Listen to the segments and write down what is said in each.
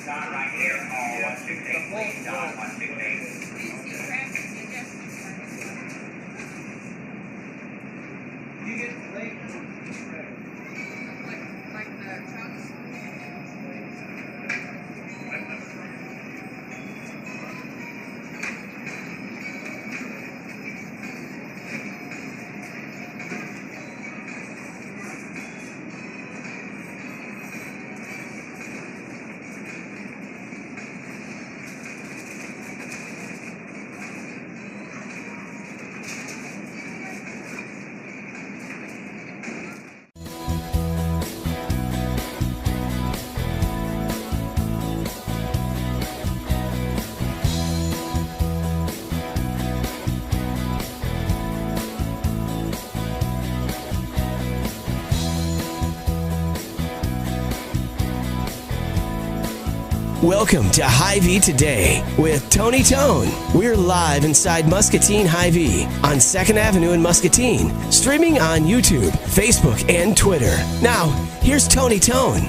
Don right here, call 168, please, Don, 168. You get late. Like the trucks. Welcome to Hy-Vee Today with Tony Tone. We're live inside Muscatine Hy-Vee on 2nd Avenue in Muscatine, streaming on YouTube, Facebook, and Twitter. Now, here's Tony Tone.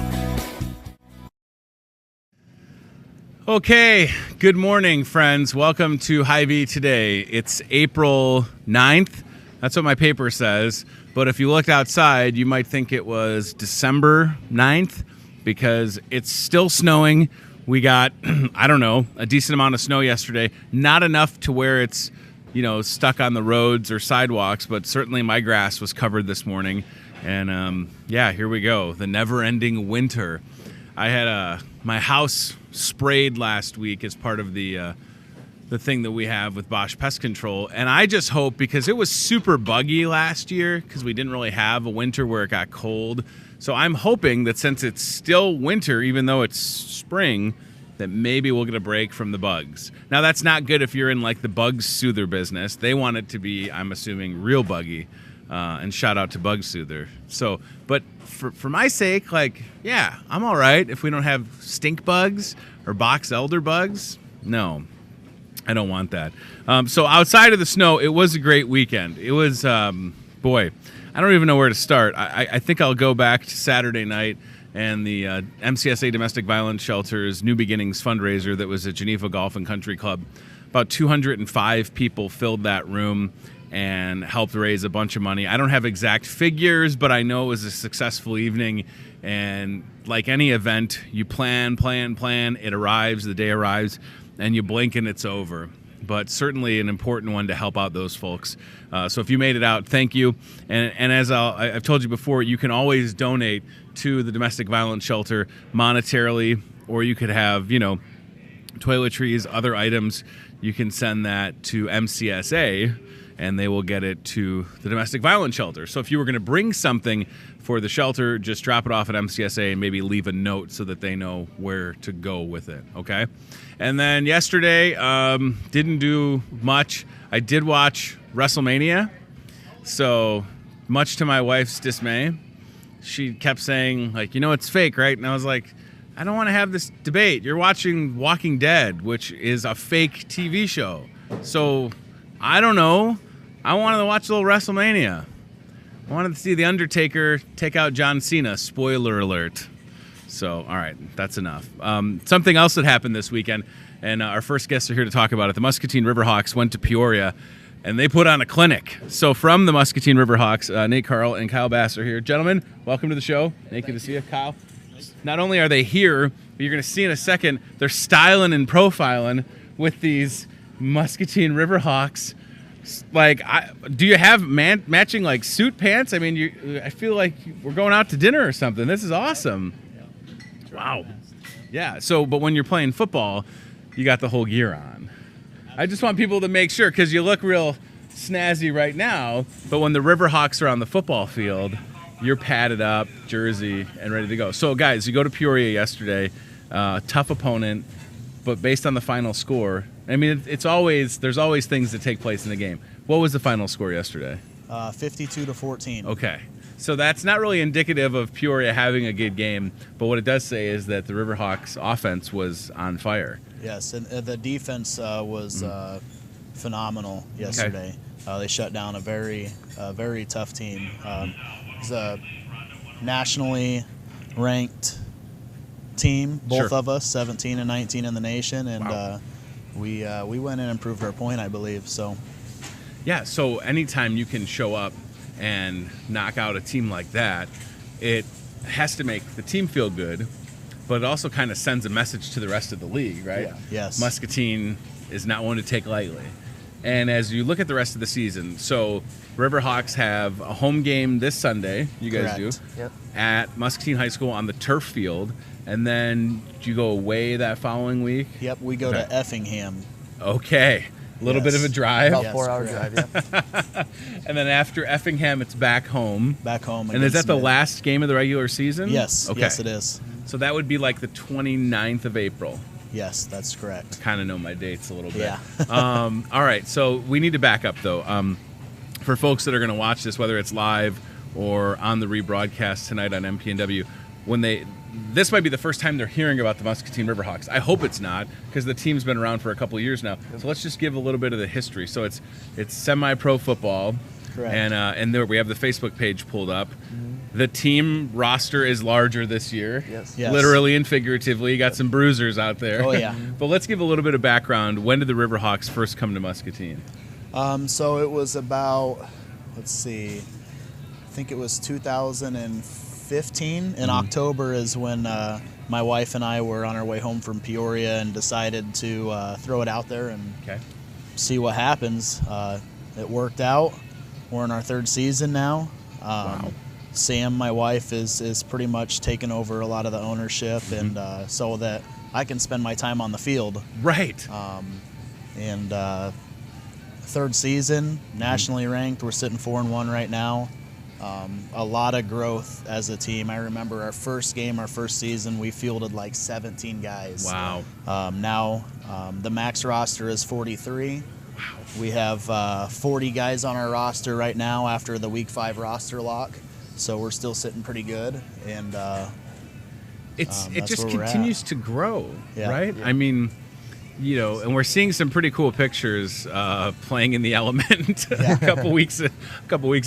Okay, good morning, friends. Welcome to Hy-Vee Today. It's April 9th. That's what my paper says. But if you looked outside, you might think it was December 9th because it's still snowing. We got, I don't know, a decent amount of snow yesterday. Not enough to where it's, stuck on the roads or sidewalks, but certainly my grass was covered this morning. And here we go. The never-ending winter. I had my house sprayed last week as part of the thing that we have with Bosch Pest Control. And I just hope, because it was super buggy last year, because we didn't really have a winter where it got cold. So I'm hoping that since it's still winter, even though it's spring, that maybe we'll get a break from the bugs. Now, that's not good if you're in like the bug soother business. They want it to be, I'm assuming, real buggy. And shout out to Bug Soother. So, but for my sake, I'm all right if we don't have stink bugs or box elder bugs. No, I don't want that. So outside of the snow, it was a great weekend. It was, I don't even know where to start. I think I'll go back to Saturday night and the MCSA Domestic Violence Shelter's New Beginnings fundraiser that was at Geneva Golf and Country Club. About 205 people filled that room and helped raise a bunch of money. I don't have exact figures, but I know it was a successful evening. And like any event, you plan, it arrives, the day arrives, and you blink and it's over. But certainly an important one to help out those folks. So if you made it out, thank you. And as I've told you before, you can always donate to the Domestic Violence Shelter monetarily, or you could have, toiletries, other items. You can send that to MCSA, and they will get it to the Domestic Violence Shelter. So if you were going to bring something for the shelter, just drop it off at MCSA and maybe leave a note so that they know where to go with it, okay? And then yesterday, didn't do much. I did watch WrestleMania, so much to my wife's dismay. She kept saying, it's fake, right? And I was like, I don't want to have this debate. You're watching Walking Dead, which is a fake TV show. So, I don't know. I wanted to watch a little WrestleMania. I wanted to see The Undertaker take out John Cena. Spoiler alert. So, all right, that's enough. Something else that happened this weekend, and our first guests are here to talk about it. The Muscatine Riverhawks went to Peoria, and they put on a clinic. So from the Muscatine Riverhawks, Nate Carl and Kyle Bass are here. Gentlemen, welcome to the show. Nate, good to see you. Kyle, not only are they here, but you're going to see in a second, they're styling and profiling with these Muscatine Riverhawks. Do you have matching suit pants? I mean, I feel like we're going out to dinner or something. This is awesome. Wow. Yeah. So, but when you're playing football, you got the whole gear on. I just want people to make sure, because you look real snazzy right now, but when the Riverhawks are on the football field, you're padded up, jersey, and ready to go. So, guys, you go to Peoria yesterday, tough opponent, but based on the final score, I mean, there's always things that take place in the game. What was the final score yesterday? 52-14. Okay. So that's not really indicative of Peoria having a good game, but what it does say is that the Riverhawks offense was on fire. Yes, and the defense was phenomenal yesterday. Okay. They shut down a very tough team. It's a nationally ranked team, both Sure. of us, 17 and 19 in the nation, and Wow. we went in and improved our point, I believe. So Yeah, so anytime you can show up and knock out a team like that, it has to make the team feel good, but it also kind of sends a message to the rest of the league, right? Yeah. Yes. Muscatine is not one to take lightly. And as you look at the rest of the season, so Riverhawks have a home game this Sunday, you guys Correct. do, Yep. at Muscatine High School on the turf field, and then you go away that following week. yep, we go Okay. to Effingham. Okay, a little bit Yes. of a drive. About Yes, 4-hour correct. drive, yeah. And then after Effingham, it's back home. Back home. And is that against the Mid. last game of the regular season? Yes. Okay. Yes, it is. So that would be like the 29th of April. Yes, that's correct. Kind of know my dates a little bit. Yeah. All right. So we need to back up, though. For folks that are going to watch this, whether it's live or on the rebroadcast tonight on MPNW, this might be the first time they're hearing about the Muscatine Riverhawks. I hope it's not, because the team's been around for a couple of years now. So let's just give a little bit of the history. So it's semi-pro football. Correct. And there we have the Facebook page pulled up. The team roster is larger this year. Yes. Yes. Literally and figuratively. You got some bruisers out there. Oh, yeah. But let's give a little bit of background. When did the Riverhawks first come to Muscatine? So it was about, let's see, I think it was 2015. In October is when my wife and I were on our way home from Peoria and decided to throw it out there and Okay. see what happens. It worked out. We're in our third season now. Wow. Sam, my wife, is pretty much taken over a lot of the ownership, and so that I can spend my time on the field. Right. And third season, nationally ranked. We're sitting 4-1 right now. A lot of growth as a team. I remember our first game, our first season, we fielded like 17 guys. Wow. Now the max roster is 43. We have 40 guys on our roster right now after the Week 5 roster lock. So we're still sitting pretty good, and It that's just where we're continues to grow, Yeah. right? Yeah. I mean, and we're seeing some pretty cool pictures playing in the element a couple weeks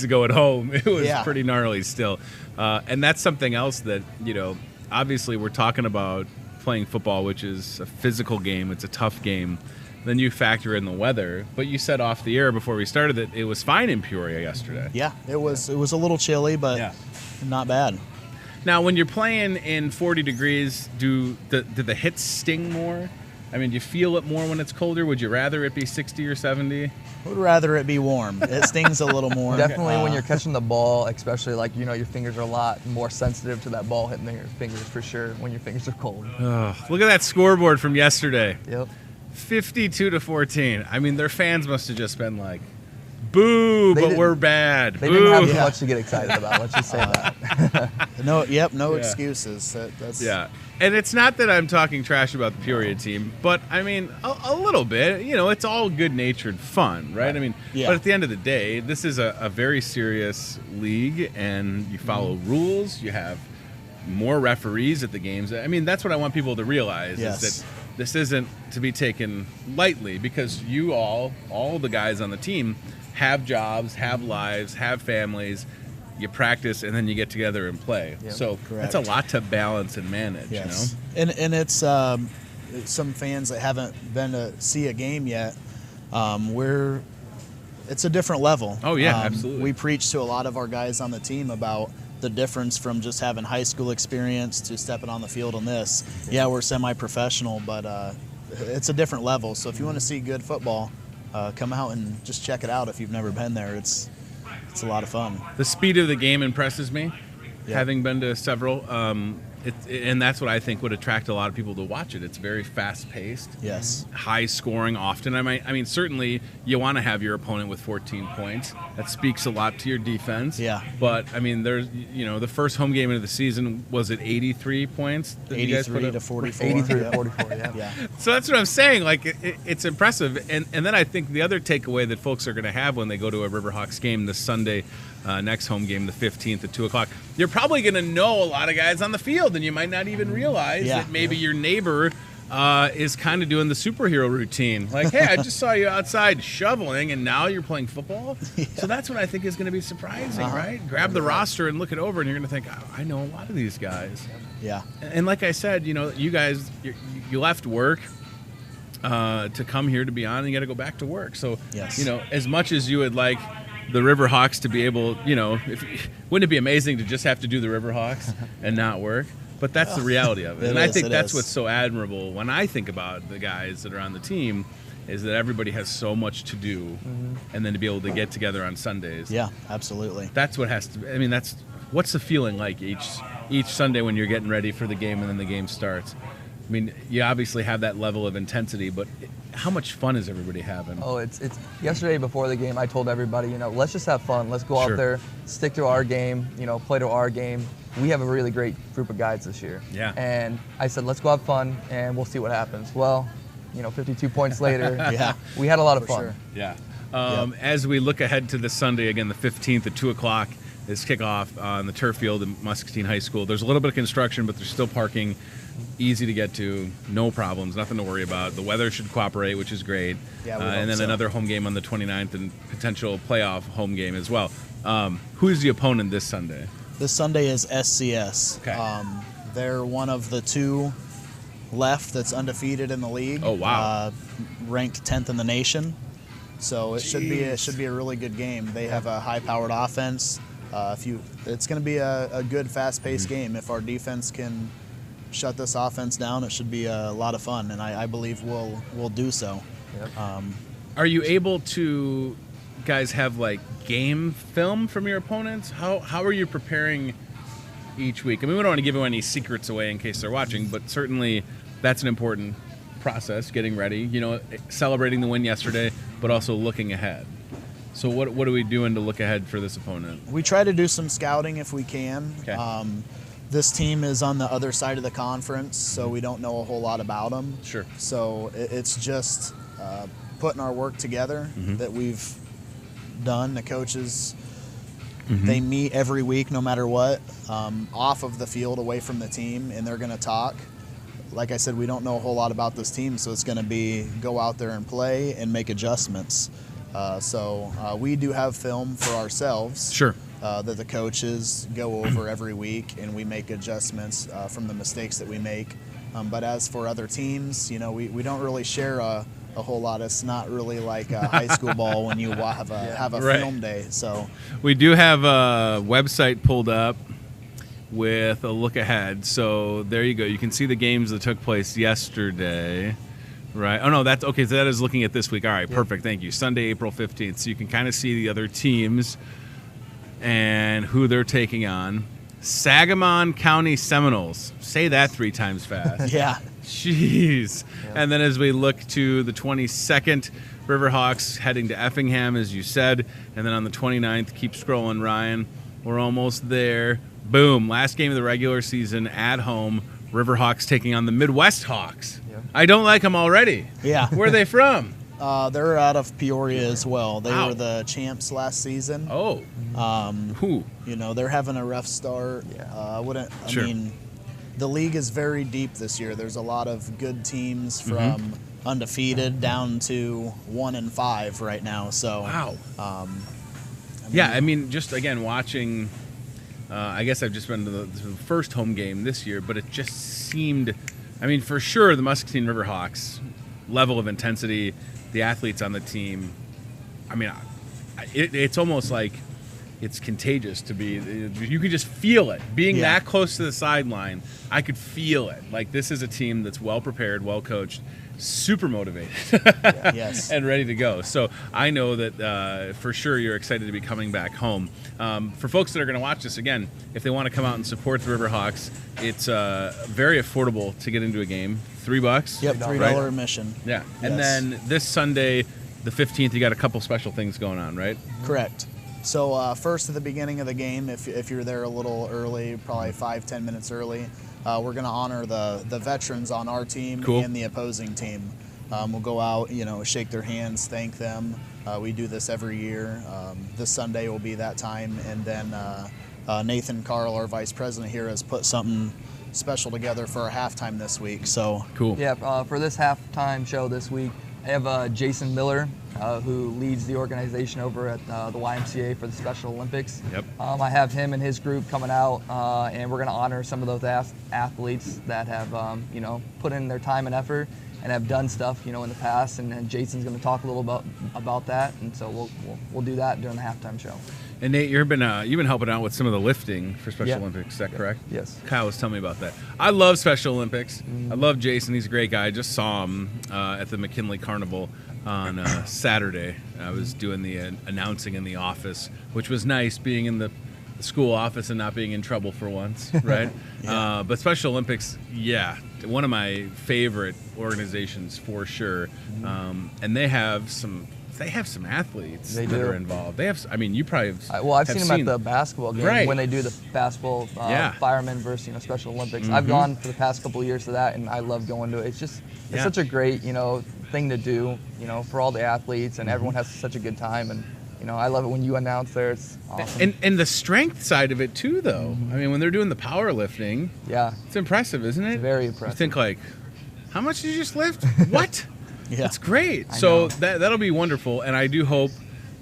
ago at home. It was Yeah. pretty gnarly still, and that's something else that obviously we're talking about playing football, which is a physical game. It's a tough game. Then you factor in the weather, but you said off the air before we started that it was fine in Peoria yesterday. yeah, it was a little chilly, but Yeah. not bad. Now, when you're playing in 40 degrees, do the hits sting more? I mean, do you feel it more when it's colder? Would you rather it be 60 or 70? I would rather it be warm. It stings a little more. Definitely when you're catching the ball, especially your fingers are a lot more sensitive to that ball hitting your fingers for sure when your fingers are cold. Look at that scoreboard from yesterday. Yep. 52-14. I mean, their fans must have just been like, boo, They but didn't- we're bad. They Boo. didn't have much to get excited about. Let's just say that. no Yeah. excuses. That's Yeah. And it's not that I'm talking trash about the Peoria team, but I mean, a little bit. It's all good-natured fun, right? I mean, Yeah. but at the end of the day, this is a very serious league, and you follow rules. You have more referees at the games. I mean, that's what I want people to realize Yes. is that this isn't to be taken lightly, because you all the guys on the team have jobs, have lives, have families. You practice, and then you get together and play. Yep. So Correct. that's a lot to balance and manage, Yes. And it's some fans that haven't been to see a game yet. It's a different level. Oh, yeah, absolutely. We preach to a lot of our guys on the team about the difference from just having high school experience to stepping on the field on this. Yeah, we're semi-professional, but it's a different level. So if you want to see good football, come out and just check it out if you've never been there. It's a lot of fun. The speed of the game impresses me, Yeah. having been to several. And that's what I think would attract a lot of people to watch it. It's very fast-paced, Yes. high scoring often. I mean, certainly you want to have your opponent with 14 points. That speaks a lot to your defense. Yeah. But I mean, there's the first home game of the season, was it 83 points? that you guys put 83 up? to 44. 83 to Yep. 44, yeah. Yeah. So that's what I'm saying. Like, it's impressive. And then I think the other takeaway that folks are going to have when they go to a Riverhawks game this Sunday, next home game, the 15th at 2 o'clock, you're probably going to know a lot of guys on the field, and you might not even realize Yeah. that maybe your neighbor is kind of doing the superhero routine. Like, hey, I just saw you outside shoveling, and now you're playing football. Yeah. So that's what I think is going to be surprising, right? Grab the roster and look it over, and you're going to think, oh, I know a lot of these guys. Yeah. And like I said, you guys, you left work to come here to be on, and you got to go back to work. So, yes. As much as you would like the Riverhawks to be able, wouldn't it be amazing to just have to do the Riverhawks and not work? But that's the reality of it. And I think that's what's so admirable when I think about the guys that are on the team is that everybody has so much to do, and then to be able to get together on Sundays. Yeah, absolutely. That's what has to. I mean, what's the feeling like each Sunday when you're getting ready for the game and then the game starts. I mean, you obviously have that level of intensity, but how much fun is everybody having? Oh, it's yesterday before the game. I told everybody, let's just have fun. Let's go out there, stick to our game. Play to our game. We have a really great group of guys this year. Yeah. And I said, let's go have fun, and we'll see what happens. Well, 52 points later, we had a lot of fun. Sure. Yeah. As we look ahead to this Sunday, again, the 15th at 2 o'clock is kickoff on the turf field at Muscatine High School. There's a little bit of construction, but there's still parking, easy to get to, no problems, nothing to worry about. The weather should cooperate, which is great. Yeah, and then another home game on the 29th and potential playoff home game as well. Who's the opponent this Sunday? This Sunday is SCS. Okay. They're one of the two left that's undefeated in the league. Oh, wow. Ranked 10th in the nation. So it should be a really good game. They have a high-powered offense. It's going to be a good, fast-paced game. If our defense can shut this offense down, it should be a lot of fun, and I believe we'll do so. Yep. Are you able to, guys, have like game film from your opponents? How are you preparing each week? I mean, we don't want to give any secrets away in case they're watching, but certainly that's an important process, getting ready, celebrating the win yesterday, but also looking ahead. So what are we doing to look ahead for this opponent? We try to do some scouting if we can. Okay. This team is on the other side of the conference, so we don't know a whole lot about them. Sure. So it's just putting our work together that we've done. The coaches, they meet every week no matter what, off of the field, away from the team, and they're going to talk. Like I said, we don't know a whole lot about this team, so it's going to be go out there and play and make adjustments. So we do have film for ourselves. Sure. That the coaches go over every week, and we make adjustments from the mistakes that we make. But as for other teams, we don't really share a whole lot. It's not really like high school ball when you have a film day. So we do have a website pulled up with a look ahead. So there you go. You can see the games that took place yesterday. Right. Oh, no, that's okay. So that is looking at this week. All right, perfect. Thank you. Sunday, April 15th. So you can kind of see the other teams and who they're taking on. Sangamon County Seminoles. Say that 3 times fast. Yeah. Jeez. Yeah. And then as we look to the 22nd, Riverhawks heading to Effingham, as you said. And then on the 29th, keep scrolling, Ryan. We're almost there. Boom. Last game of the regular season at home. Riverhawks taking on the Midwest Hawks. Yeah. I don't like them already. Yeah. Where are they from? They're out of Peoria as well. They Wow. were the champs last season. Oh. Who? They're having a rough start. Yeah. Sure. I mean, the league is very deep this year. There's a lot of good teams from undefeated down to 1-5 right now. So Wow. I mean, just again watching. I guess I've just been to the first home game this year, but it just seemed. I mean, for sure, the Muscatine Riverhawks level of intensity, the athletes on the team. I mean, it's almost like it's contagious to be. You can just feel it. Being that close to the sideline, I could feel it. Like, this is a team that's well prepared, well coached, super motivated, Yes. and ready to go. So I know that for sure you're excited to be coming back home. For folks that are going to watch this again, if they want to come out and support the Riverhawks, it's very affordable to get into a game. $3. Yep, $3 right? admission. Yeah, and then this Sunday, the 15th, you got a couple special things going on, right? Correct. So first at the beginning of the game, if you're there a little early, probably 5-10 minutes early, we're going to honor the veterans on our team and the opposing team. We'll go out, shake their hands, thank them. We do this every year. This Sunday will be that time. And then Nathan Carl, our vice president here, has put something special together for our halftime this week. So Cool. Yeah, for this halftime show this week, I have Jason Miller, who leads the organization over at the YMCA for the Special Olympics. Yep. I have him and his group coming out, and we're going to honor some of those athletes that have, put in their time and effort and have done stuff, in the past. And Jason's going to talk a little about that, and so we'll do that during the halftime show. And Nate, you've been helping out with some of the lifting for Special Olympics. Is that correct? Yes. Kyle was telling me about that. I love Special Olympics. I love Jason. He's a great guy. I just saw him at the McKinley Carnival on Saturday. I was doing the announcing in the office, which was nice, being in the school office and not being in trouble for once, right? But Special Olympics, one of my favorite organizations for sure. And they have some athletes that are involved. They have, you probably have. I've seen them at the basketball game when they do the basketball firemen versus Special Olympics. I've gone for the past couple of years to that, and I love going to it. It's such a great thing to do for all the athletes, and everyone has such a good time. And I love it when you announce there. It's awesome. And the strength side of it too, though. When they're doing the powerlifting, it's impressive, isn't it? It's very impressive. You think like, how much did you just lift? What? Yeah. That's great. So that'll be wonderful, and I do hope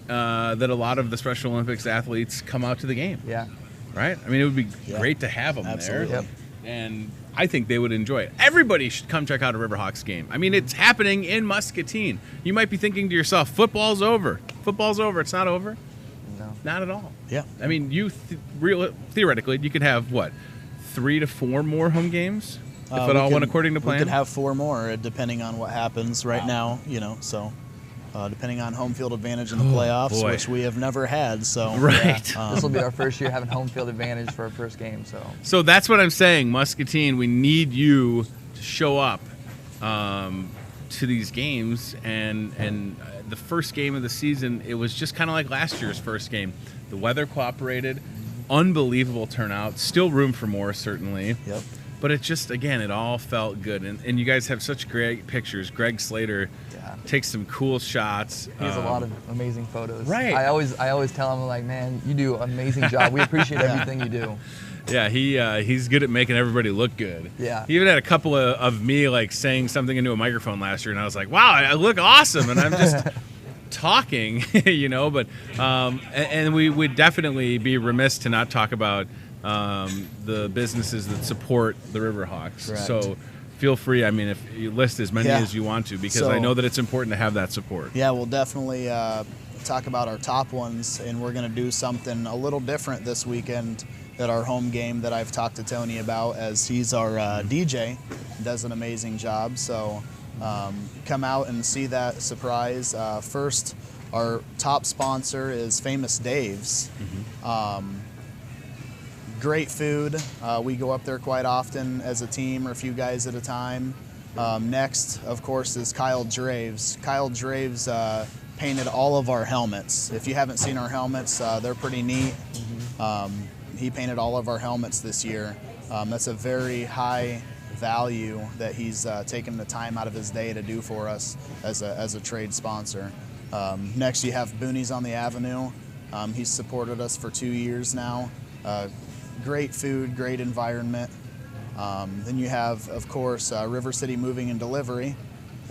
that a lot of the Special Olympics athletes come out to the game. Yeah. Right? it would be great to have them Absolutely. there. Yep. And I think they would enjoy it. Everybody should come check out a Riverhawks game. It's happening in Muscatine. You might be thinking to yourself, football's over. Football's over. It's not over. No. Not at all. Yeah. Theoretically, you could have, 3 to 4 more home games? If it all went according to plan? We could have 4 more, depending on what happens right now, so depending on home field advantage in the playoffs, which we have never had. So right. This will be our first year having home field advantage for our first game. So that's what I'm saying, Muscatine, we need you to show up to these games. And the first game of the season, it was just kind of like last year's first game. The weather cooperated, unbelievable turnout, still room for more, certainly. Yep. But it just, again, it all felt good. And you guys have such great pictures. Greg Slater takes some cool shots. He has a lot of amazing photos. Right. I always tell him, like, man, you do an amazing job. We appreciate everything you do. Yeah, he's good at making everybody look good. Yeah. He even had a couple of me, saying something into a microphone last year, and I was like, wow, I look awesome. And I'm just talking, But and we would definitely be remiss to not talk about the businesses that support the Riverhawks. Correct. So feel free. If you list as many as you want to, because I know that it's important to have that support. Yeah, we'll definitely talk about our top ones, and we're going to do something a little different this weekend at our home game that I've talked to Tony about, as he's our DJ, does an amazing job. So come out and see that surprise. First, our top sponsor is Famous Dave's. Great food. We go up there quite often as a team, or a few guys at a time. Next, of course, is Kyle Draves. Kyle Draves painted all of our helmets. If you haven't seen our helmets, they're pretty neat. He painted all of our helmets this year. That's a very high value that he's taken the time out of his day to do for us as a trade sponsor. Next, you have Boonies on the Avenue. He's supported us for 2 years now. Great food, great environment. Then you have, of course, River City Moving and Delivery.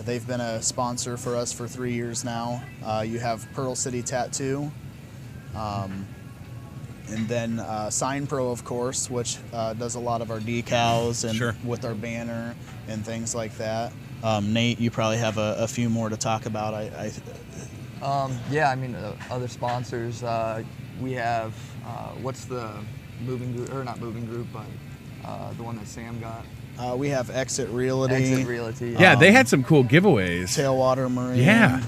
They've been a sponsor for us for 3 years now. You have Pearl City Tattoo. And then Sign Pro, of course, which does a lot of our decals and with our banner and things like that. Nate, you probably have a few more to talk about. Other sponsors. We have, what's the moving group, or not moving group, but the one that Sam got. We have Exit Realty. Exit Realty. Yeah, they had some cool giveaways. Tailwater Marine. Yeah.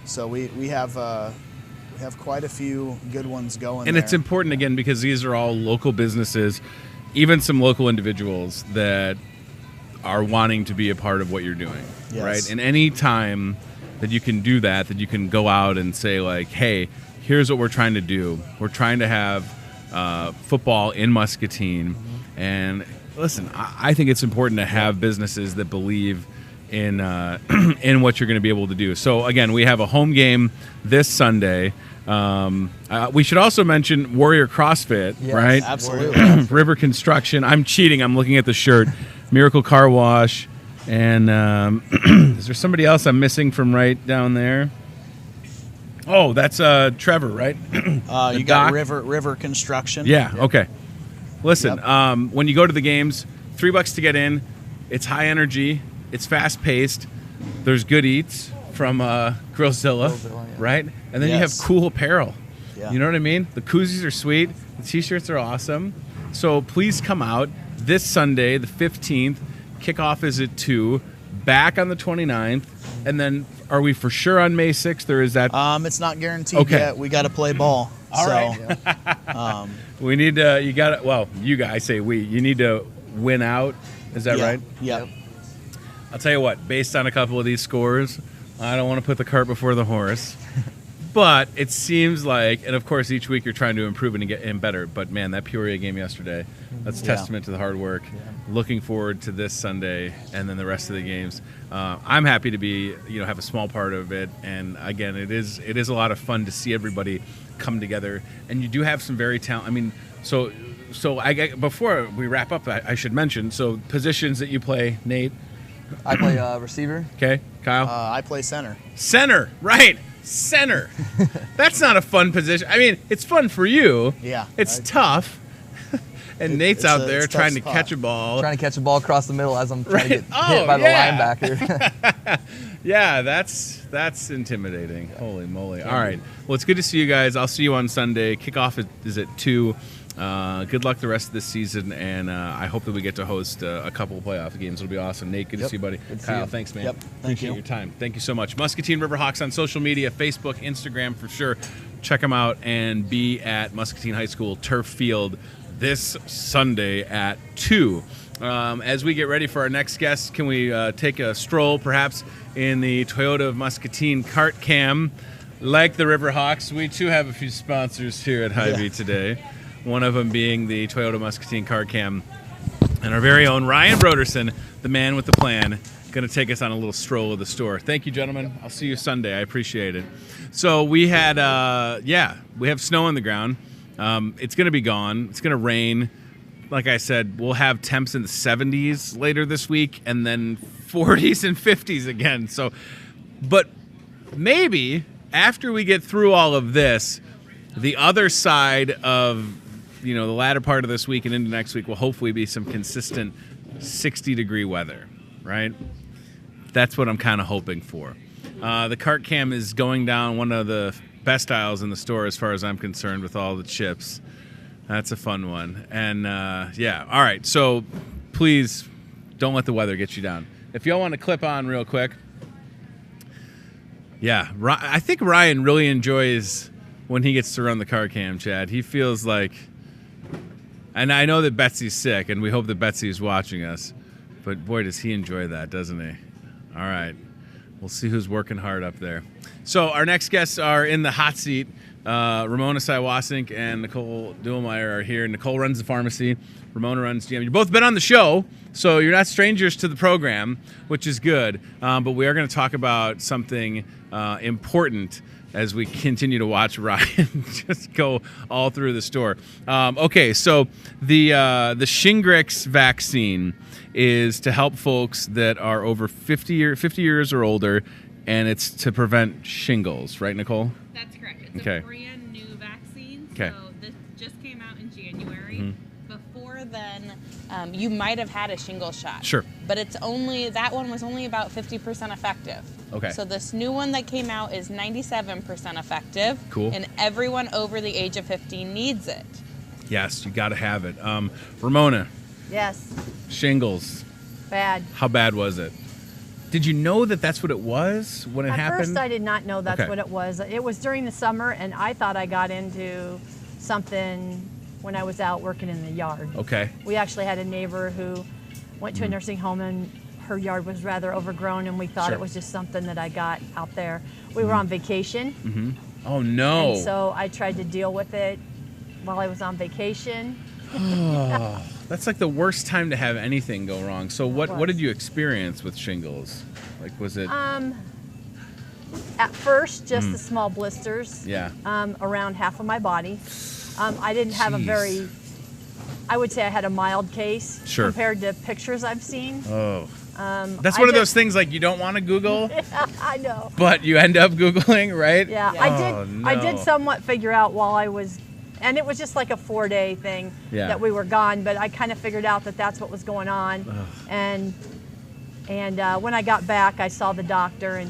So we have quite a few good ones going. And it's important, again, because these are all local businesses, even some local individuals that are wanting to be a part of what you're doing, right? And any time that you can do that you can go out and say, like, hey, here's what we're trying to do. We're trying to have football in Muscatine. And listen, I think it's important to have businesses that believe in in what you're going to be able to do. So again, we have a home game this Sunday. We should also mention Warrior CrossFit, Yes, right? Absolutely. River Construction. I'm cheating. I'm looking at the shirt. Miracle Car Wash. And is there somebody else I'm missing from right down there? Oh, that's Trevor, right? You got doc? River Construction. Yeah, okay. Listen, Yep. when you go to the games, $3 to get in. It's high energy. It's fast paced. There's good eats from Grillzilla, yeah. right? And then you have Yes. cool apparel. Yeah. You know what I mean? The koozies are sweet. The t-shirts are awesome. So please come out this Sunday, the 15th. Kickoff is at 2. Back on the 29th. And then are we for sure on May 6th, or is that... It's not guaranteed Okay. yet. We got to play ball. All so, right. We need to... You got to... Well, you guys, I say we. You need to win out. Is that yeah, right? Yeah. I'll tell you what. Based on a couple of these scores, I don't want to put the cart before the horse. But it seems like... And, of course, each week you're trying to improve and get in better. But, man, that Peoria game yesterday, that's a Yeah. testament to the hard work. Looking forward to this Sunday and then the rest of the games. I'm happy to be, have a small part of it. And again, it is a lot of fun to see everybody come together. And you do have some very talent. I mean, so before we wrap up, I should mention. So positions that you play, Nate. I play receiver. Okay, Kyle. I play center. Center, right? Center. That's not a fun position. I mean, it's fun for you. Yeah. It's tough. And Nate's it's out a- there it's a tough trying to spot. catch a ball. Trying to catch a ball across the middle as I'm trying to Right. get hit by the yeah. linebacker. Yeah, that's intimidating. Holy moly. All right. Well, it's good to see you guys. I'll see you on Sunday. Kickoff is at 2. Good luck the rest of this season, and I hope that we get to host a couple of playoff games. It'll be awesome. Nate, good to see you, buddy. Good to see Kyle, you. thanks, man. Yep. Thank Appreciate you. your time. Thank you so much. Muscatine Riverhawks on social media, Facebook, Instagram for sure. Check them out and be at Muscatine High School Turf Field this Sunday at 2. As we get ready for our next guest, can we take a stroll perhaps in the Toyota of Muscatine cart cam? Like the Riverhawks, we too have a few sponsors here at Hy-Vee today. One of them being the Toyota Muscatine cart cam. And our very own Ryan Broderson, the man with the plan, going to take us on a little stroll of the store. Thank you, gentlemen. I'll see you Sunday. I appreciate it. So we had, we have snow on the ground. It's going to be gone. It's going to rain. Like I said, we'll have temps in the 70s later this week and then 40s and 50s again. So, but maybe after we get through all of this, the other side of, the latter part of this week and into next week will hopefully be some consistent 60-degree weather, right? That's what I'm kind of hoping for. The cart cam is going down one of the best aisles in the store as far as I'm concerned with all the chips. That's a fun one. And, all right. So please don't let the weather get you down. If y'all want to clip on real quick. Yeah, I think Ryan really enjoys when he gets to run the car cam, Chad. He feels like, and I know that Betsy's sick, and we hope that Betsy's watching us, but boy, does he enjoy that, doesn't he? All right. We'll see who's working hard up there. So our next guests are in the hot seat. Ramona Sywasink and Nicole Duhlmeyer are here. Nicole runs the pharmacy. Ramona runs GM. You've both been on the show, so you're not strangers to the program, which is good. But we are going to talk about something important as we continue to watch Ryan just go all through the store. Okay, so the Shingrix vaccine is to help folks that are over 50 years or older, and it's to prevent shingles, right, Nicole? That's correct. It's Okay. a brand new vaccine. Okay. So this just came out in January. Before then, you might have had a shingle shot. Sure. But that one was only about 50% effective. Okay. So this new one that came out is 97% effective. Cool. And everyone over the age of 15 needs it. Yes, you got to have it. Ramona, Yes, shingles, bad. how bad was it? Did you know that that's what it was when it At happened? first, I did not know that's Okay. what it was. It was during the summer, and I thought I got into something when I was out working in the yard. Okay. We actually had a neighbor who went to a nursing home, and her yard was rather overgrown, and we thought Sure. it was just something that I got out there. We were on vacation, Oh, no. and so I tried to deal with it while I was on vacation. That's like the worst time to have anything go wrong. So what was. did you experience with shingles? Like, was it... At first, just the small blisters. Yeah. Around half of my body. I didn't have a very, I would say I had a mild case compared to pictures I've seen. Oh. That's one of those things like you don't want to Google. Yeah, I know. But you end up Googling, right? Yeah, Oh, I did somewhat figure out while I was, and it was just like a 4-day thing that we were gone, but I kind of figured out that that's what was going on. And when I got back, I saw the doctor,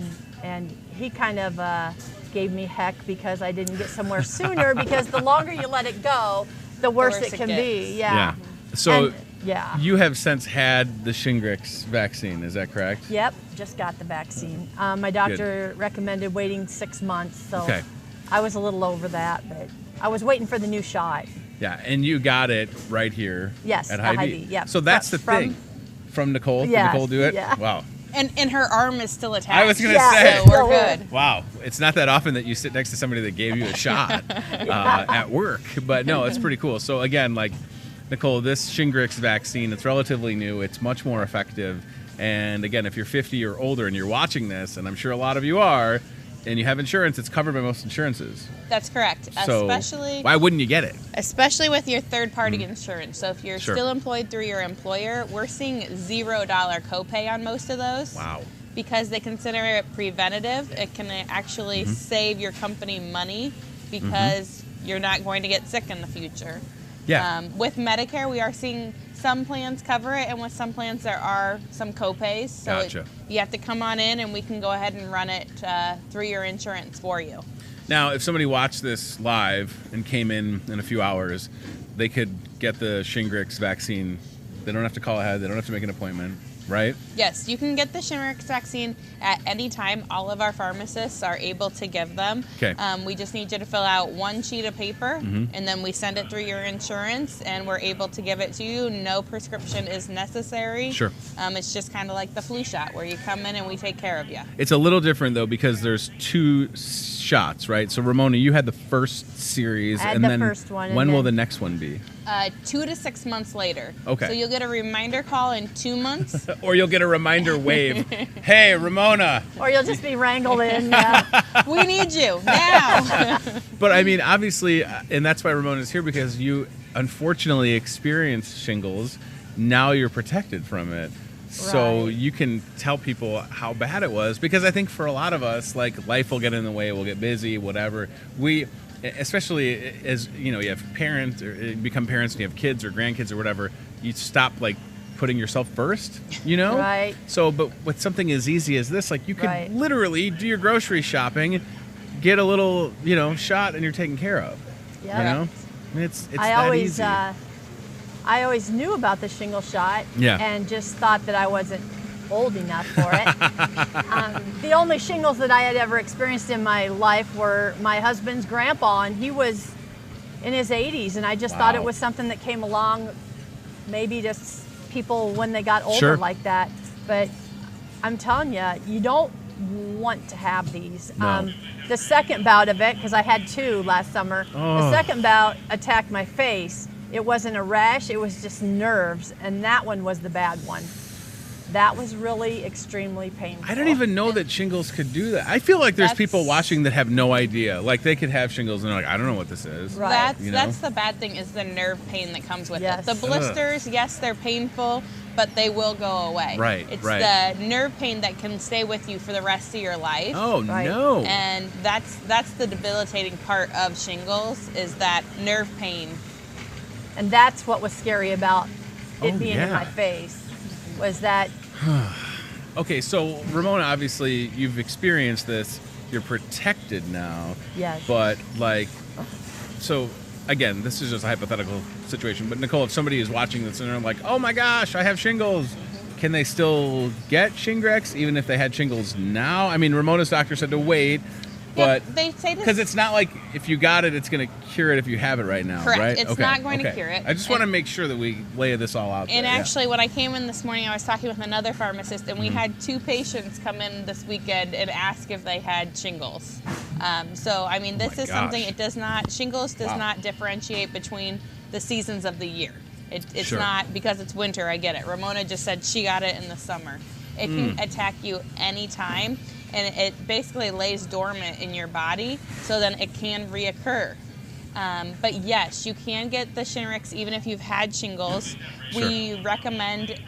and he kind of gave me heck because I didn't get somewhere sooner, because the longer you let it go, the worse it can be. Yeah. So you have since had the Shingrix vaccine, is that correct? Yep, just got the vaccine. My doctor recommended waiting 6 months, so I was a little over that, but I was waiting for the new shot. Yeah, and you got it right here at Hy-Vee. Yep. So that's the thing. From Nicole? Did Nicole do it? Yeah. Wow. And her arm is still attached. I was going to say. So we're good. Wow. It's not that often that you sit next to somebody that gave you a shot at work. But no, it's pretty cool. So again, like, Nicole, this Shingrix vaccine, it's relatively new. It's much more effective. And again, if you're 50 or older and you're watching this, and I'm sure a lot of you are, and you have insurance, it's covered by most insurances. That's correct. So especially, why wouldn't you get it? Especially with your third-party insurance. So if you're still employed through your employer, we're seeing $0 copay on most of those. Wow. Because they consider it preventative. It can actually save your company money because you're not going to get sick in the future. Yeah. With Medicare, we are seeing some plans cover it, and with some plans there are some copays. So you have to come on in, and we can go ahead and run it through your insurance for you. Now, if somebody watched this live and came in a few hours, they could get the Shingrix vaccine. They don't have to call ahead. They don't have to make an appointment, right? Yes, you can get the Shingrix vaccine at any time. All of our pharmacists are able to give them. Okay. We just need you to fill out one sheet of paper, and then we send it through your insurance, and we're able to give it to you. No prescription is necessary. Sure. It's just kind of like the flu shot, where you come in and we take care of you. It's a little different, though, because there's 2 shots, right? So, Ramona, you had the first series. I had and the then first one, when and will then- the next one be? 2 to 6 months later. Okay. So you'll get a reminder call in 2 months. Or you'll get a reminder wave. Hey, Ramona. Or you'll just be wrangled in. Yeah. We need you now. But I mean, obviously, and that's why Ramona's here, because you unfortunately experienced shingles. Now you're protected from it. So you can tell people how bad it was, because I think for a lot of us, like, life will get in the way, we'll get busy, whatever. Especially as, you have parents, or you become parents and you have kids or grandkids or whatever, you stop, like, putting yourself first, Right. So, but with something as easy as this, like, you could literally do your grocery shopping, get a little, shot, and you're taken care of. Yeah. I mean, it's I that easy. I always knew about the shingle shot and just thought that I wasn't old enough for it. The only shingles that I had ever experienced in my life were my husband's grandpa, and he was in his 80s, and I just thought it was something that came along maybe just people when they got older like that. But I'm telling you, you don't want to have these. No. The second bout of it, because I had 2 last summer, the second bout attacked my face. It wasn't a rash, it was just nerves, and that one was the bad one. That was really extremely painful. I don't even know that shingles could do that. I feel like there's people watching that have no idea. Like, they could have shingles and they're like, I don't know what this is. Right. That's the bad thing, is the nerve pain that comes with it. The blisters, yes, they're painful, but they will go away. Right, It's the nerve pain that can stay with you for the rest of your life. Oh, no. And that's the debilitating part of shingles, is that nerve pain. And that's what was scary about it being in my face, was that. Okay, so Ramona, obviously you've experienced this. You're protected now. Yes. But, like, so again, this is just a hypothetical situation. But Nicole, if somebody is watching this and they're like, "Oh my gosh, I have shingles," can they still get Shingrix even if they had shingles now? I mean, Ramona's doctor said to wait. But they say this, because it's not like if you got it, it's going to cure it if you have it right now, correct. right? It's not going to cure it. I just want to make sure that we lay this all out and there. Actually, when I came in this morning, I was talking with another pharmacist, and we had 2 patients come in this weekend and ask if they had shingles. So, I mean, this is something, shingles does not differentiate between the seasons of the year. It's not because it's winter, I get it. Ramona just said she got it in the summer. It can attack you anytime. and it basically lays dormant in your body, so then it can reoccur. But yes, you can get the Shingrix even if you've had shingles. Sure. We recommend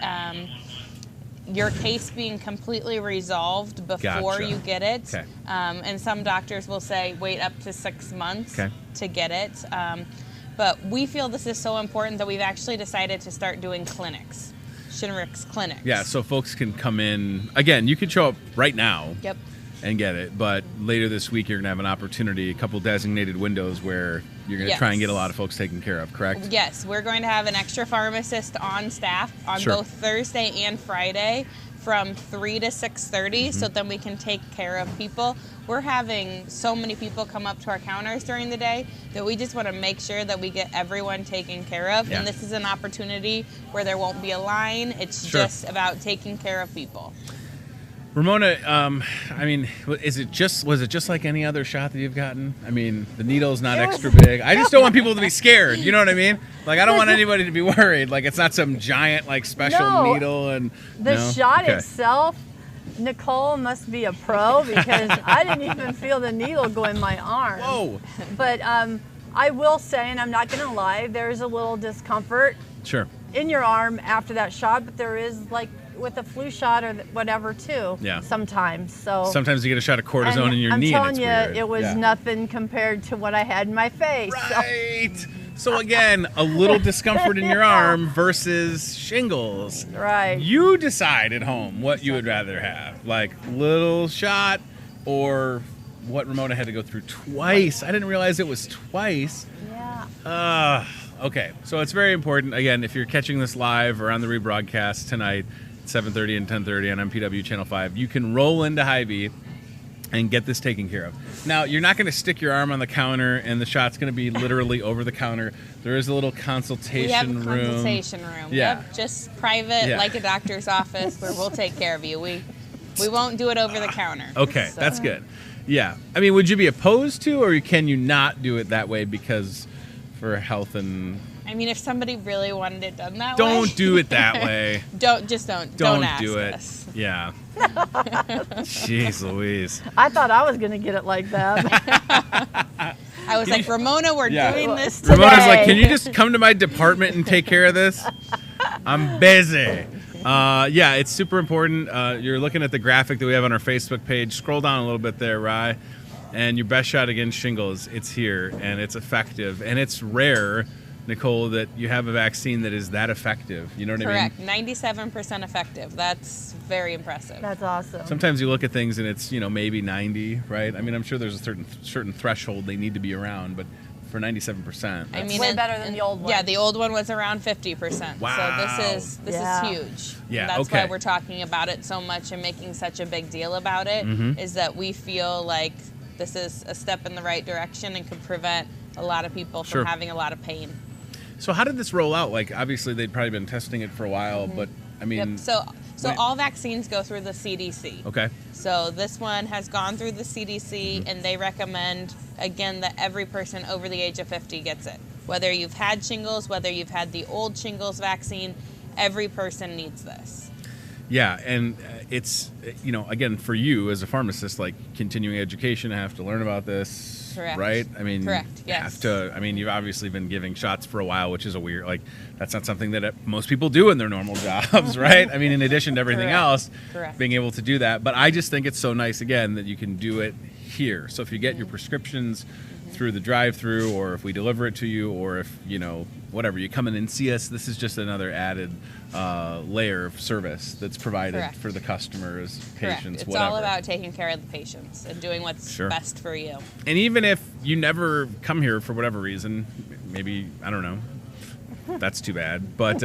your case being completely resolved before you get it. Okay. And some doctors will say wait up to 6 months to get it. But we feel this is so important that we've actually decided to start doing clinics, Shingrix clinics. Yeah, so folks can come in. Again, you can show up right now and get it, but later this week you're going to have an opportunity, a couple designated windows where you're going to try and get a lot of folks taken care of, correct? Yes, we're going to have an extra pharmacist on staff on both Thursday and Friday from 3 to 6:30, so then we can take care of people. We're having so many people come up to our counters during the day that we just want to make sure that we get everyone taken care of. And this is an opportunity where there won't be a line. It's just about taking care of people. Ramona, I mean, was it just like any other shot that you've gotten? I mean, the needle's not extra big. I just don't want people to be scared. You know what I mean? Like, I don't want anybody to be worried. Like, it's not some giant, like, special needle. And the shot itself, Nicole must be a pro because I didn't even feel the needle go in my arm. Whoa. But I will say, and I'm not going to lie, there's a little discomfort in your arm after that shot, but there is, like, with a flu shot or whatever too. Sometimes. So sometimes you get a shot of cortisone in your knee. I'm telling you, it was nothing compared to what I had in my face. Right. So again, a little discomfort in your arm versus shingles. Right. You decide at home what you would rather have, like little shot or what Ramona had to go through twice. I didn't realize it was twice. Yeah. Okay. So it's very important. Again, if you're catching this live or on the rebroadcast tonight, 7:30 and 10:30 on MPW Channel 5, you can roll into Hy-Vee and get this taken care of. Now, you're not going to stick your arm on the counter and the shot's going to be literally over the counter. There is a little consultation room. We have a consultation room. Yep, just private, like a doctor's office, where we'll take care of you. We won't do it over the counter. Okay, that's good. Yeah. I mean, would you be opposed to, or can you not do it that way because for health and... I mean, if somebody really wanted it done that way. Don't do it that way. Don't ask do it. us. Yeah. Jeez Louise. I thought I was going to get it like that. I was like, Ramona, we're doing this today. Ramona's like, can you just come to my department and take care of this? I'm busy. Yeah, it's super important. You're looking at the graphic that we have on our Facebook page. Scroll down a little bit there, Rye. And your best shot against shingles, it's here, and it's effective. And it's rare, Nicole, that you have a vaccine that is that effective. You know what I mean? Correct. 97% effective. That's very impressive. That's awesome. Sometimes you look at things and it's, maybe 90, right? I mean, I'm sure there's a certain threshold they need to be around, but for 97%. I mean, way better than the old one. Yeah, the old one was around 50%. Wow. So this is huge. Yeah, and that's why we're talking about it so much and making such a big deal about it, is that we feel like this is a step in the right direction and could prevent a lot of people from having a lot of pain. So how did this roll out? Like, obviously they'd probably been testing it for a while, but I mean... Yep. So all vaccines go through the CDC. Okay. So this one has gone through the CDC, and they recommend, again, that every person over the age of 50 gets it. Whether you've had shingles, whether you've had the old shingles vaccine, every person needs this. Yeah, and it's, again, for you as a pharmacist, like continuing education, I have to learn about this. Correct. Right? I mean, yes. You've obviously been giving shots for a while, which is that's not something that most people do in their normal jobs, right? I mean, in addition to everything else, being able to do that. But I just think it's so nice, again, that you can do it here. So if you get your prescriptions through the drive-through, or if we deliver it to you, or if, whatever, you come in and see us, this is just another added layer of service that's provided for the customers, patients, It's whatever. all about taking care of the patients and doing what's best for you. And even if you never come here for whatever reason, maybe, I don't know, that's too bad, but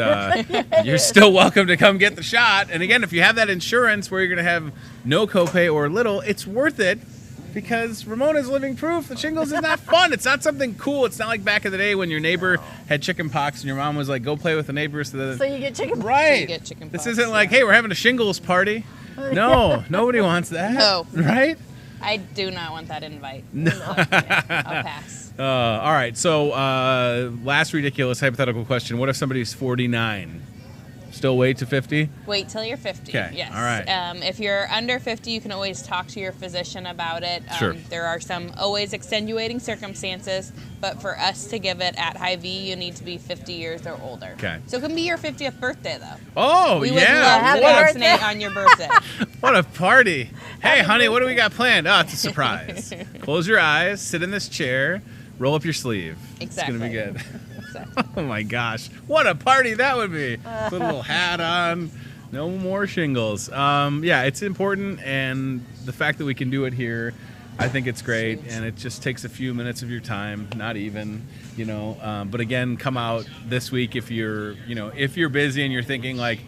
you're still welcome to come get the shot. And again, if you have that insurance where you're going to have no copay or little, it's worth it. Because Ramona's living proof that shingles is not fun. It's not something cool. It's not like back in the day when your neighbor had chicken pox and your mom was like, go play with the neighbors. So you get chicken pox. Right. So you get chicken pox, this isn't like, hey, we're having a shingles party. No, nobody wants that. No. Right? I do not want that invite. No. I'll pass. All right. So last ridiculous hypothetical question. What if somebody's 49? Still wait to 50? Wait till you're 50. Okay. Yes. All right. If you're under 50, you can always talk to your physician about it. Sure. There are some always extenuating circumstances, but for us to give it at Hy-Vee, you need to be 50 years or older. Okay. So it can be your 50th birthday, though. Oh, we would yeah. love to vaccinate on your birthday. What a party. Hey, honey, what do we got planned? Oh, it's a surprise. Close your eyes, sit in this chair, roll up your sleeve. Exactly. It's going to be good. Exactly. Oh, my gosh. What a party that would be. Put a little hat on. No more shingles. Yeah, it's important, and the fact that we can do it here, I think it's great, and it just takes a few minutes of your time, not even, you know. But again, come out this week if you're, you know, if you're busy and you're thinking like,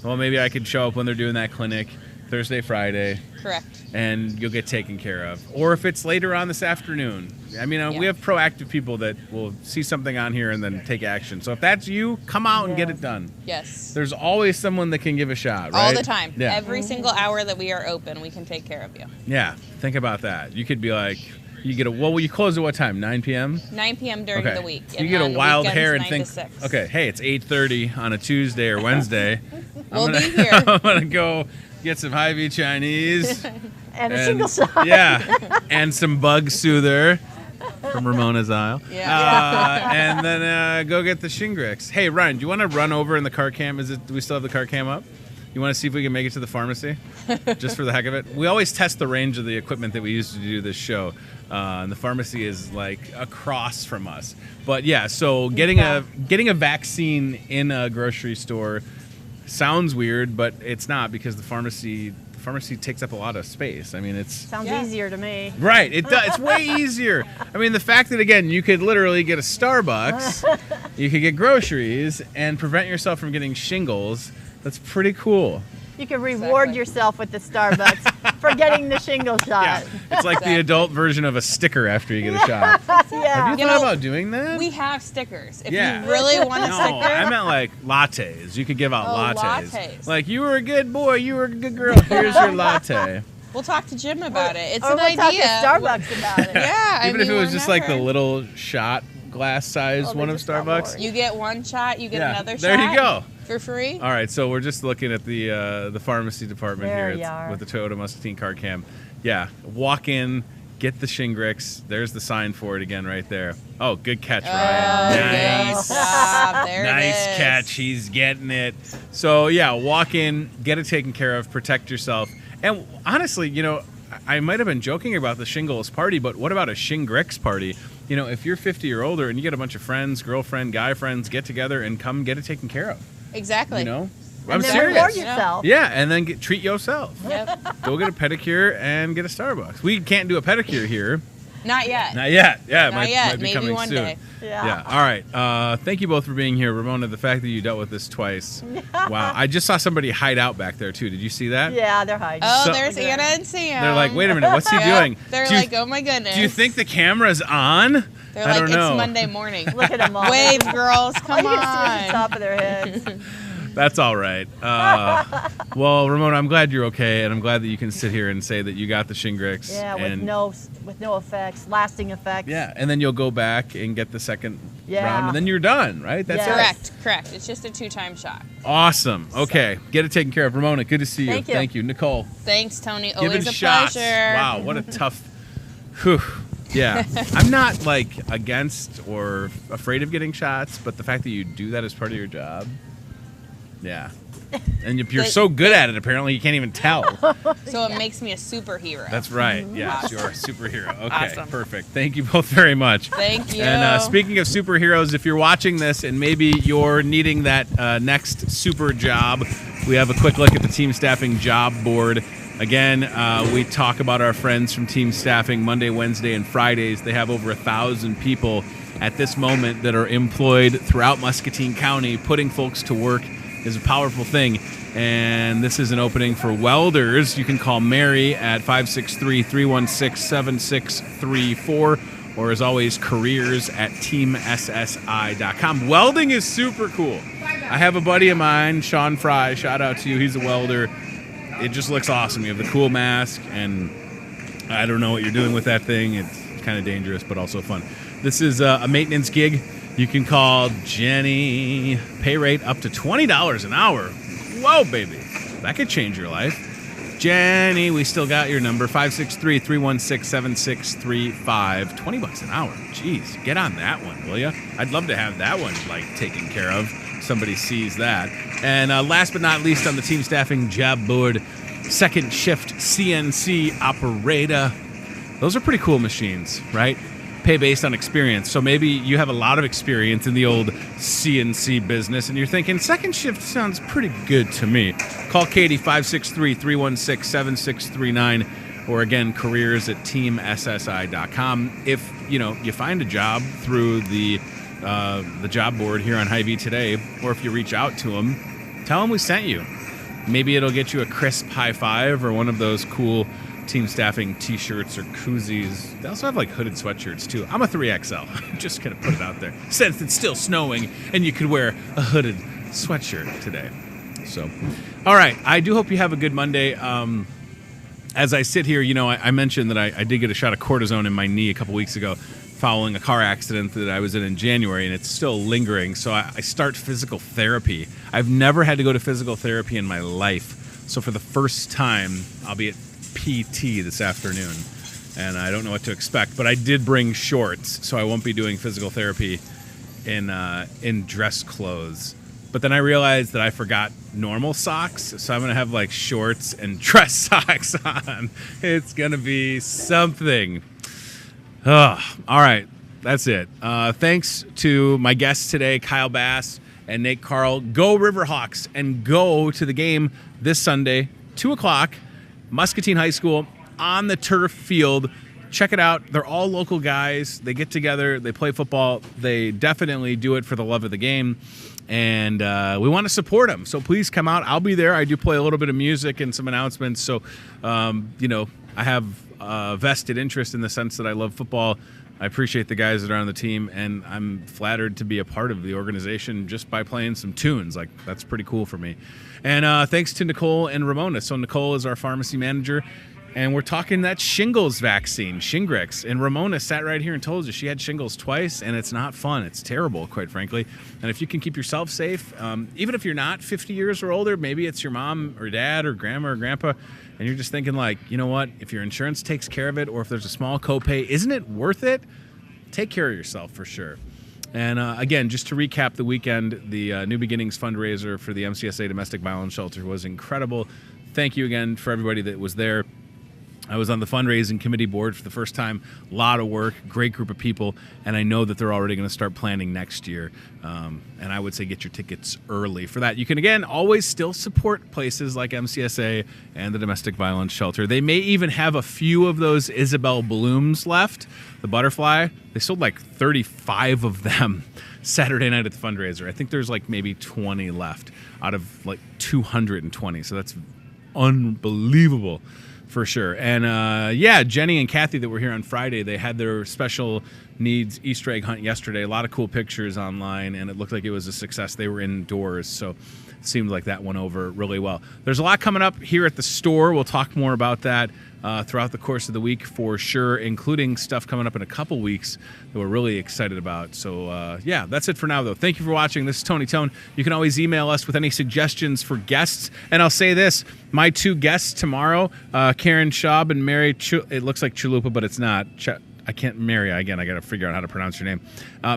well, maybe I could show up when they're doing that clinic Thursday, Friday. Correct. And you'll get taken care of. Or if it's later on this afternoon. I mean, we have proactive people that will see something on here and then take action. So if that's you, come out and get it done. Yes. There's always someone that can give a shot, right? All the time. Yeah. Every single hour that we are open, we can take care of you. Yeah. Think about that. You could be like, you get a, well, you close at what time? 9 p.m.? 9 p.m. during the week. You get a wild hair and think, 9 to 6. okay, hey, it's 8:30 on a Tuesday or Wednesday. We'll be here. I'm going to go get some Hy-Vee Chinese. And a single shot. Yeah. And some bug soother from Ramona's aisle. Yeah. And then go get the Shingrix. Hey, Ryan, do you want to run over in the car cam? Do we still have the car cam up? You want to see if we can make it to the pharmacy? Just for the heck of it? We always test the range of the equipment that we use to do this show. And the pharmacy is like across from us. But yeah, so getting a vaccine in a grocery store sounds weird, but it's not, because the pharmacy takes up a lot of space. I mean, it's sounds easier to me. Right, it does. It's way easier. I mean, the fact that, again, you could literally get a Starbucks, you could get groceries, and prevent yourself from getting shingles. That's pretty cool. You can reward yourself with the Starbucks for getting the shingle shot. Yeah, it's like the adult version of a sticker after you get a shot. Yeah. Have you thought about doing that? We have stickers. If Yeah. you really want a No, sticker. I meant like lattes. You could give out lattes. Lattes. Like, you were a good boy, you were a good girl, here's your latte. We'll talk to Jim about it. It's Or an we'll talk idea. to Starbucks about it. Yeah. Even if it was just like the little shot glass size one of Starbucks. You get one shot, you get another shot. There you go. For free. All right, so we're just looking at the pharmacy department There here you are. with the Toyota Muscatine car cam. Yeah, walk in, get the Shingrix. There's the sign for it again right there. Oh, good catch, Ryan. Nice. Good job. There Nice it is. catch. He's getting it. So, yeah, walk in, get it taken care of, protect yourself. And honestly, you know, I might have been joking about the shingles party, but what about a Shingrix party? You know, if you're 50 or older and you get a bunch of friends, girlfriend, guy friends, get together and come get it taken care of. Exactly. You know? And I'm then serious. reward yourself. Yeah, and then treat yourself. Yep. Go get a pedicure and get a Starbucks. We can't do a pedicure here. Not yet. Not yet. Yeah, it Not might yet. be Maybe coming one soon. day. Yeah. All right. Thank you both for being here. Ramona, the fact that you dealt with this twice. Wow. I just saw somebody hide out back there, too. Did you see that? Yeah, they're hiding. Oh, So- there's Anna and Sam. They're like, wait a minute, what's he Yeah. doing? They're Do you- like, oh my goodness. Do you think the camera's on? They're I like, don't know. it's Monday morning. Look at them all. Wave, girls, All come you can see is the on. top of their heads. That's all right. Well, Ramona, I'm glad you're okay, and I'm glad that you can sit here and say that you got the Shingrix. Yeah, and, with no effects, lasting effects. Yeah, and then you'll go back and get the second Yeah. round, and then you're done, right? That's Yeah. it. Correct. It's just a 2-time shot. Awesome. Okay, get it taken care of. Ramona, good to see you. Thank you. Nicole. Thanks, Tony. Giving Always a shots. pleasure. Wow, what a tough. Whew. Yeah, I'm not like against or afraid of getting shots, but the fact that you do that as part of your job, yeah. And if you're so good at it, apparently you can't even tell. So it makes me a superhero. That's right. Yes, you're a superhero. Okay, Awesome. Perfect. Thank you both very much. Thank you. And speaking of superheroes, if you're watching this and maybe you're needing that next super job, we have a quick look at the Team Staffing job board. Again, we talk about our friends from Team Staffing Monday, Wednesday, and Fridays. They have over 1,000 people at this moment that are employed throughout Muscatine County. Putting folks to work is a powerful thing. And this is an opening for welders. You can call Mary at 563-316-7634. Or as always, careers at teamssi.com. Welding is super cool. I have a buddy of mine, Sean Fry. Shout out to you. He's a welder. It just looks awesome. You have the cool mask, and I don't know what you're doing with that thing. It's kind of dangerous, but also fun. This is a maintenance gig. You can call Jenny. Pay rate up to $20 an hour. Whoa, baby. That could change your life. Jenny, we still got your number, 563-316-7635. $20 an hour. Jeez, get on that one, will you? I'd love to have that one, taken care of. Somebody sees that. And last but not least on the team staffing job board, second shift CNC operator. Those are pretty cool machines, right? Pay based on experience. So maybe you have a lot of experience in the old CNC business and you're thinking, second shift sounds pretty good to me. Call Katie, 563-316-7639, or again, careers@teamssi.com. If you find a job through the job board here on Hy-Vee today, or if you reach out to them, tell them we sent you. Maybe it'll get you a crisp high five or one of those cool team staffing t-shirts or koozies. They also have hooded sweatshirts too. I'm a 3XL. I'm just gonna put it out there, since it's still snowing and you could wear a hooded sweatshirt today. So, all right, I do hope you have a good Monday. As I sit here, I mentioned that I did get a shot of cortisone in my knee a couple weeks ago following a car accident that I was in January, and it's still lingering. So I start physical therapy. I've never had to go to physical therapy in my life. So for the first time, I'll be at PT this afternoon, and I don't know what to expect, but I did bring shorts, so I won't be doing physical therapy in dress clothes. But then I realized that I forgot normal socks, so I'm gonna have shorts and dress socks on. It's gonna be something. All right, that's it. Thanks to my guests today, Kyle Bass and Nate Carl. Go Riverhawks, and go to the game this Sunday, 2 o'clock. Muscatine High School on the turf field. Check it out. They're all local guys. They get together. They play football. They definitely do it for the love of the game. And we want to support them. So please come out. I'll be there. I do play a little bit of music and some announcements. So, I have a vested interest in the sense that I love football. I appreciate the guys that are on the team, and I'm flattered to be a part of the organization just by playing some tunes. That's pretty cool for me. And thanks to Nicole and Ramona. So Nicole is our pharmacy manager, and we're talking that shingles vaccine, Shingrix. And Ramona sat right here and told you she had shingles twice, and it's not fun. It's terrible, quite frankly. And if you can keep yourself safe, even if you're not 50 years or older, maybe it's your mom or dad or grandma or grandpa, and you're just thinking you know what, if your insurance takes care of it, or if there's a small copay, isn't it worth it? Take care of yourself for sure. And again, just to recap the weekend, the New Beginnings fundraiser for the MCSA Domestic Violence Shelter was incredible. Thank you again for everybody that was there. I was on the fundraising committee board for the first time. A lot of work, great group of people, and I know that they're already going to start planning next year. And I would say get your tickets early for that. You can, again, always still support places like MCSA and the Domestic Violence Shelter. They may even have a few of those Isabel blooms left, the butterfly. They sold 35 of them Saturday night at the fundraiser. I think there's maybe 20 left out of 220, so that's unbelievable. For sure. And Jenny and Kathy that were here on Friday, they had their special needs Easter egg hunt yesterday. A lot of cool pictures online, and it looked like it was a success. They were indoors, so it seemed like that went over really well. There's a lot coming up here at the store. We'll talk more about that throughout the course of the week for sure, including stuff coming up in a couple weeks that we're really excited about. So, that's it for now, though. Thank you for watching. This is Tony Tone. You can always email us with any suggestions for guests. And I'll say this, my two guests tomorrow, Karen Schaub and Mary, it looks like Chalupa, but it's not. I can't, Mary, again, I got to figure out how to pronounce your name.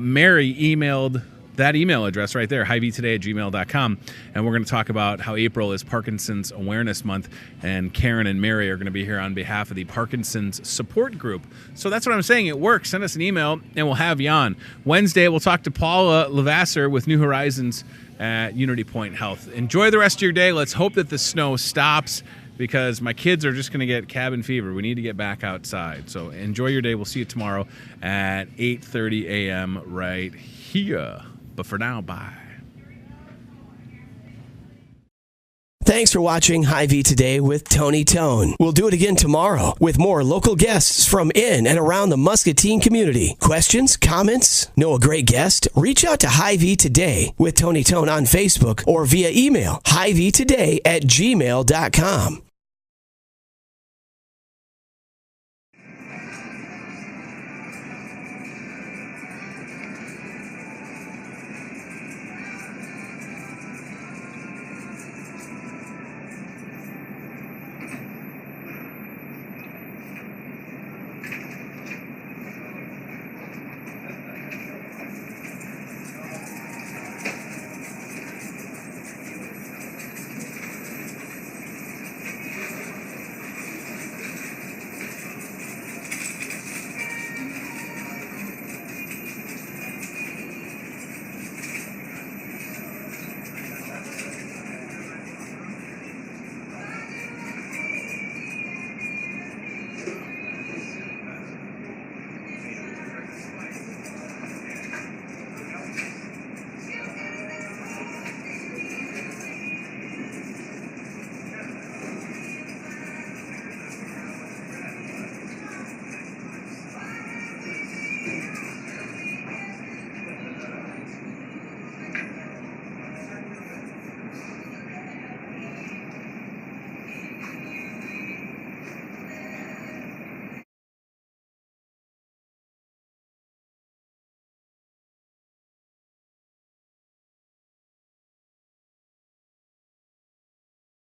Mary emailed that email address right there, hyveetoday@gmail.com. And we're going to talk about how April is Parkinson's Awareness Month, and Karen and Mary are going to be here on behalf of the Parkinson's Support Group. So that's what I'm saying. It works. Send us an email, and we'll have you on. Wednesday, we'll talk to Paula Lavasser with New Horizons at Unity Point Health. Enjoy the rest of your day. Let's hope that the snow stops, because my kids are just going to get cabin fever. We need to get back outside. So enjoy your day. We'll see you tomorrow at 8:30 a.m. right here. But for now, bye. Thanks for watching Hy-Vee Today with Tony Tone. We'll do it again tomorrow with more local guests from in and around the Muscatine community. Questions? Comments? Know a great guest? Reach out to Hy-Vee Today with Tony Tone on Facebook or via email, hyveetoday@gmail.com.